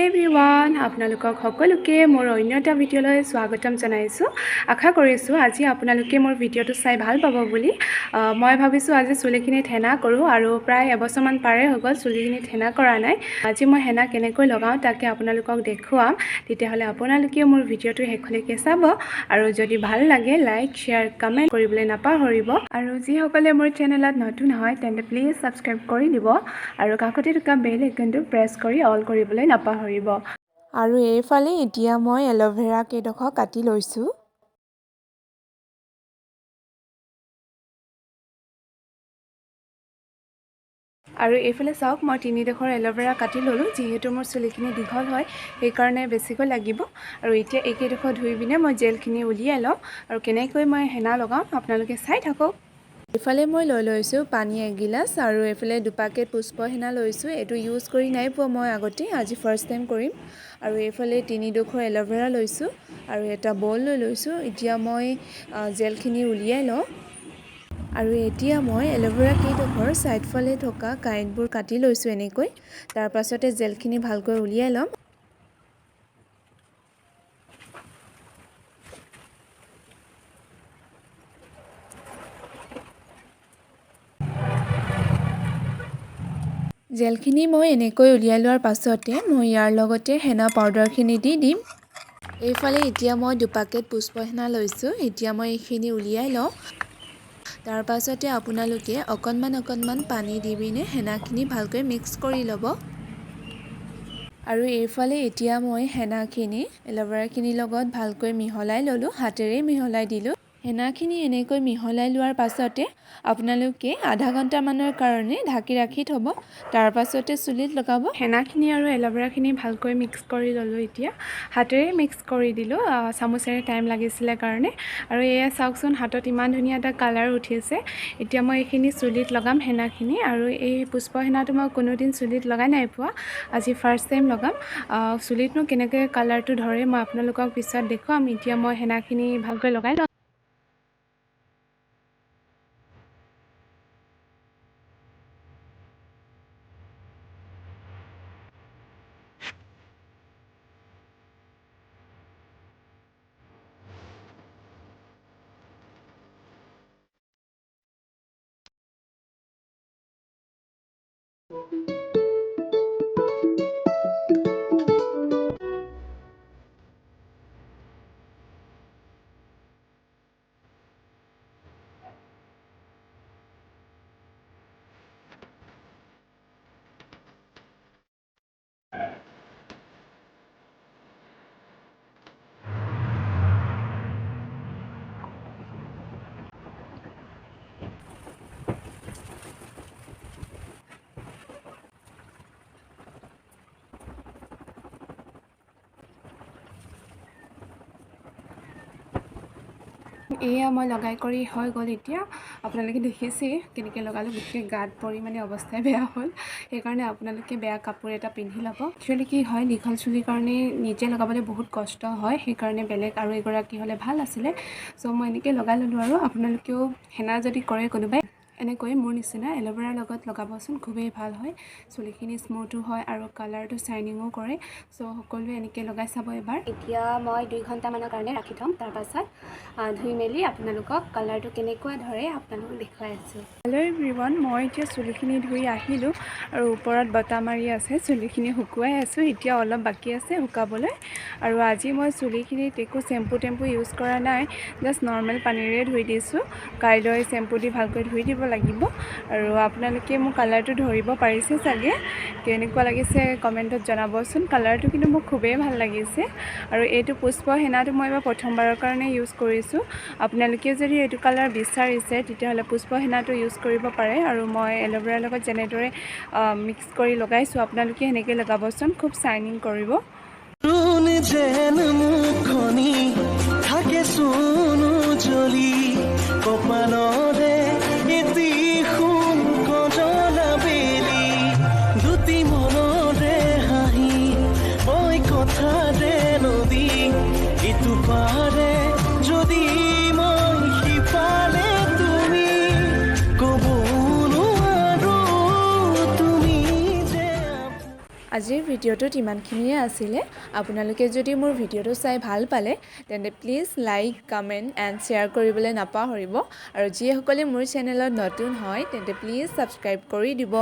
Everyone আপোনালোকক সকলোকে মোৰ অন্য এটা ভিডিঅ'লৈ স্বাগতম জনাইছোঁ। আশা কৰিছোঁ আজি আপোনালোকে মোৰ ভিডিঅ'টো চাই ভাল পাব বুলি। মই ভাবিছোঁ আজি চুলিখিনিত হেনা কৰোঁ আৰু প্ৰায় এবছৰমান পাৰে হৈ গ'ল চুলিখিনিত হেনা কৰা নাই। আজি মই হেনা কেনেকৈ লগাওঁ তাকে আপোনালোকক দেখুৱাম। তেতিয়াহ'লে আপোনালোকেও মোৰ ভিডিঅ'টো শেষলৈকে চাব আৰু যদি ভাল লাগে লাইক শ্বেয়াৰ কমেণ্ট কৰিবলৈ নাপাহৰিব। আৰু যিসকলে মোৰ চেনেলত নতুন হয় তেন্তে প্লিজ ছাবস্ক্ৰাইব কৰি দিব আৰু কাষতে থকা বেল আইকনটো প্ৰেছ কৰি অল কৰিবলৈ নাপাহৰিব। আৰু এইফালে এতিয়া মই এল'ভেৰা কেইডোখৰ কাটি লৈছোঁ। আৰু এইফালে চাওক মই 3ডোখৰ এল'ভেৰা কাটি ল'লোঁ, যিহেতু মোৰ চুলিখিনি দীঘল হয় সেইকাৰণে বেছিকৈ লাগিব। আৰু এতিয়া এইকেইডোখৰ ধুই পিনে মই জেলখিনি উলিয়াই লওঁ আৰু কেনেকৈ মই হেনা লগাওঁ আপোনালোকে চাই থাকক। এইফালে মই লৈছোঁ পানী 1 গিলাচ আৰু এইফালে 2 পেকেট পুষ্প হেনা লৈছোঁ। এইটো ইউজ কৰি নাই পোৱা মই আগতে, আজি ফাৰ্ষ্ট টাইম কৰিম। আৰু এইফালে 3ডোখৰ এল'ভেৰা লৈছোঁ আৰু এটা বল লৈছোঁ। এতিয়া মই জেলখিনি উলিয়াই লওঁ আৰু এতিয়া মই এল'ভেৰা কেইডোখৰ ছাইডফালে থকা কাঁইটবোৰ কাটি লৈছোঁ এনেকৈ। তাৰ পাছতে জেলখিনি ভালকৈ উলিয়াই ল'ম। জেলখিনি মই এনেকৈ উলিয়াই লোৱাৰ পাছতে মই ইয়াৰ লগতে হেনা পাউডাৰখিনি দি দিম। এইফালে এতিয়া মই 2 পেকেট পুষ্প হেনা লৈছোঁ। এতিয়া মই এইখিনি উলিয়াই লওঁ। তাৰ পাছতে আপোনালোকে অকণমান পানী দি পিনে হেনাখিনি ভালকৈ মিক্স কৰি ল'ব। আৰু এইফালে এতিয়া মই হেনাখিনি এল'ভেৰাখিনিৰ লগত ভালকৈ মিহলাই ল'লোঁ, হাতেৰে মিহলাই দিলোঁ। হেনাখিনি এনেকৈ মিহলাই লোৱাৰ পাছতে আপোনালোকে আধা ঘণ্টামানৰ কাৰণে ঢাকি ৰাখি থ'ব। তাৰ পাছতে চুলিত লগাব। হেনাখিনি আৰু এল'ভেৰাখিনি ভালকৈ মিক্স কৰি ল'লোঁ। এতিয়া হাতেৰে মিক্স কৰি দিলোঁ, চামুচেৰে টাইম লাগিছিলে কাৰণে। আৰু এয়া চাওকচোন হাতত ইমান ধুনীয়া এটা কালাৰ উঠিছে। এতিয়া মই এইখিনি চুলিত লগাম হেনাখিনি। আৰু এই পুষ্প হেনাটো মই কোনোদিন চুলিত লগাই নাই পোৱা, আজি ফাৰ্ষ্ট টাইম লগাম। চুলিতনো কেনেকৈ কালাৰটো ধৰে মই আপোনালোকক পিছত দেখুৱাম। এতিয়া মই হেনাখিনি ভালকৈ লগাই লওঁ। এয়া মই লগাই কৰি হৈ গ'ল। এতিয়া আপোনালোকে দেখিছেই কেনেকৈ লগালোঁ, গোটেই গাত পৰি মানে অৱস্থাই বেয়া হ'ল। সেইকাৰণে আপোনালোকে বেয়া কাপোৰ এটা পিন্ধি ল'ব। একচুৱেলি কি হয়, দীঘল চুলিৰ কাৰণে নিজে লগাবলৈ বহুত কষ্ট হয়, সেইকাৰণে বেলেগ আৰু এগৰাকী হ'লে ভাল আছিলে। চ' মই এনেকৈ লগাই ল'লোঁ। আৰু আপোনালোকেও হেনা যদি কৰে কোনোবাই এনেকৈ মোৰ নিচিনা এল'ভেৰাৰ লগত লগাবচোন, খুবেই ভাল হয়। চুলিখিনি স্মুথো হয় আৰু কালাৰটো শ্বাইনিঙো কৰে। চ' সকলোৱে এনেকৈ লগাই চাব এবাৰ। এতিয়া মই 2 ঘণ্টামানৰ কাৰণে ৰাখি থ'ম। তাৰপাছত ধুই মেলি আপোনালোকক কালাৰটো কেনেকুৱা ধৰে আপোনালোকক দেখুৱাই আছোঁ। হেল্ল' এভৰিৱান, মই এতিয়া চুলিখিনি ধুই আহিলোঁ আৰু ওপৰত বতাহ মাৰি আছে, চুলিখিনি শুকুৱাই আছোঁ। এতিয়া অলপ বাকী আছে শুকাবলৈ। আৰু আজি মই চুলিখিনিত একো চেম্পু টেম্পু ইউজ কৰা নাই, জাষ্ট নৰ্মেল পানীৰে ধুই দিছোঁ। কাইলৈ চেম্পু দি ভালকৈ ধুই দিব লাগিব। আৰু আপোনালোকে মোৰ কালাৰটো ধৰিব পাৰিছে চাগে, কেনেকুৱা লাগিছে কমেণ্টত জনাবচোন। কালাৰটো কিন্তু মোক খুবেই ভাল লাগিছে। আৰু এইটো পুষ্প হেনাটো মই এবাৰ প্ৰথমবাৰৰ কাৰণে ইউজ কৰিছোঁ। আপোনালোকে যদি এইটো কালাৰ বিচাৰিছে তেতিয়াহ'লে পুষ্প হেনাটো ইউজ কৰিব পাৰে। আৰু মই এল'ভেৰাৰ লগত যেনেদৰে মিক্স কৰি লগাইছোঁ আপোনালোকে সেনেকৈ লগাবচোন, খুব শ্বাইনিং কৰিব। আজিৰ ভিডিঅ'টোত ইমানখিনিয়ে আছিলে। আপোনালোকে যদি মোৰ ভিডিঅ'টো চাই ভাল পালে তেন্তে please like, comment and share কৰিবলৈ নাপাহৰিব। আৰু যিসকলে মোৰ চেনেলত নতুন হয় তেন্তে প্লিজ ছাবস্ক্ৰাইব কৰি দিব।